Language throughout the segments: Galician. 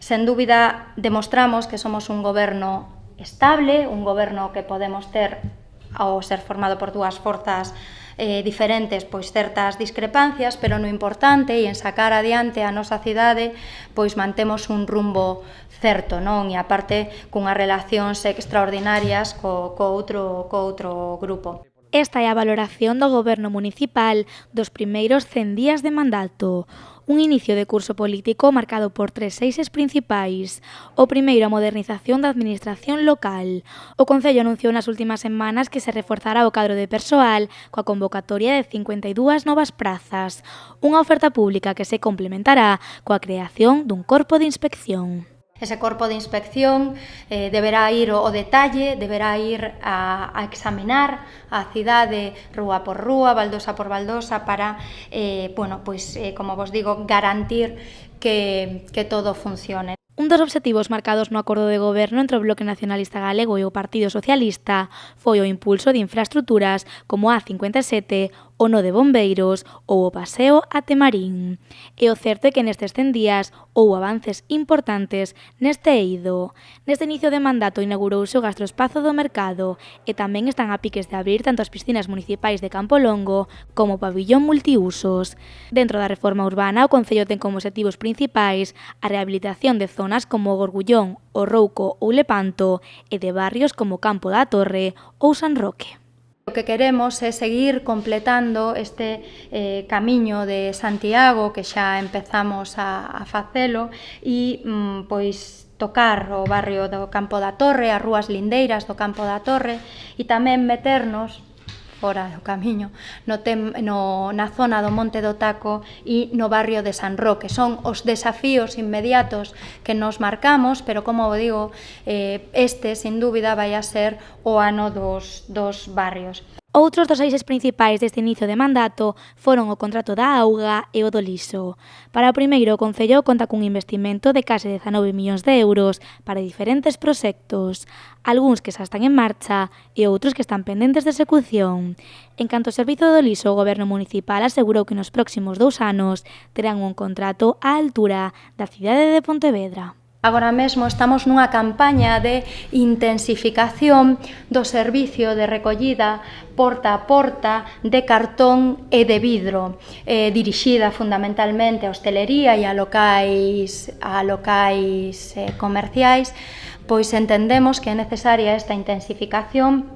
Sen dúbida, demostramos que somos un goberno estable, un goberno que podemos ter, ao ser formado por dúas forzas diferentes, pois certas discrepancias, pero no importante e en sacar adiante a nosa cidade, pois mantemos un rumbo certo, non? E aparte cunhas relacións extraordinarias co outro grupo. Esta é a valoración do Goberno municipal dos primeiros 100 días de mandato. Un inicio de curso político marcado por 3 eixes principais. O primeiro, a modernización da administración local. O Concello anunciou nas últimas semanas que se reforzará o cadro de persoal coa convocatoria de 52 novas prazas. Unha oferta pública que se complementará coa creación dun corpo de inspección. Ese corpo de inspección deberá ir ao detalle, deberá ir a examinar a cidade rúa por rúa, baldosa por baldosa para, como vos digo, garantir que todo funcione. Un dos obxectivos marcados no acordo de goberno entre o Bloque Nacionalista Galego e o Partido Socialista foi o impulso de infraestruturas como a A57, o nó de Bombeiros ou o paseo até Marín. E o certo é que nestes 100 días houbo avances importantes neste eido. Neste inicio de mandato inaugurouse o gastroespazo do mercado e tamén están a piques de abrir tanto as piscinas municipais de Campo Longo como o pabillón multiusos. Dentro da reforma urbana, o Concello ten como obxectivos principais a rehabilitación de zonas como o Gorgullón, o Rouco ou Lepanto e de barrios como Campo da Torre ou San Roque. O que queremos é seguir completando este camiño de Santiago, que xa empezamos a facelo, e pois tocar o barrio do Campo da Torre, as rúas lindeiras do Campo da Torre, e tamén meternos fora do camiño, na zona do Monte do Taco e no barrio de San Roque. Son os desafíos inmediatos que nos marcamos, pero como digo, este, sin dúbida, vai a ser o ano dos barrios. Outros dos eixes principais deste inicio de mandato foron o contrato da auga e o do liso. Para o primeiro, o Concello conta cun investimento de case 19 millóns de euros para diferentes proxectos, algúns que xa están en marcha e outros que están pendentes de execución. En canto ao servizo do liso, o Goberno municipal asegurou que nos próximos 2 anos terán un contrato á altura da cidade de Pontevedra. Agora mesmo estamos nunha campaña de intensificación do servicio de recollida porta a porta de cartón e de vidro, dirixida fundamentalmente a hostelería e a locais comerciais, pois entendemos que é necesaria esta intensificación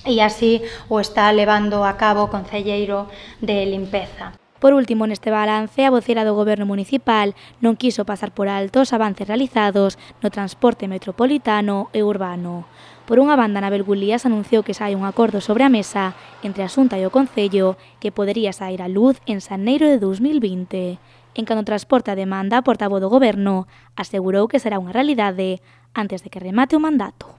e así o está levando a cabo o concelleiro de limpeza. Por último, neste balance, a vocera do Goberno municipal non quiso pasar por alto os avances realizados no transporte metropolitano e urbano. Por unha banda, Anabel Gulías anunciou que xa hai un acordo sobre a mesa entre a Xunta e o Concello que podería sair á luz en xaneiro de 2020. En canto ao transporte a demanda, a portavoz do Goberno asegurou que será unha realidade antes de que remate o mandato.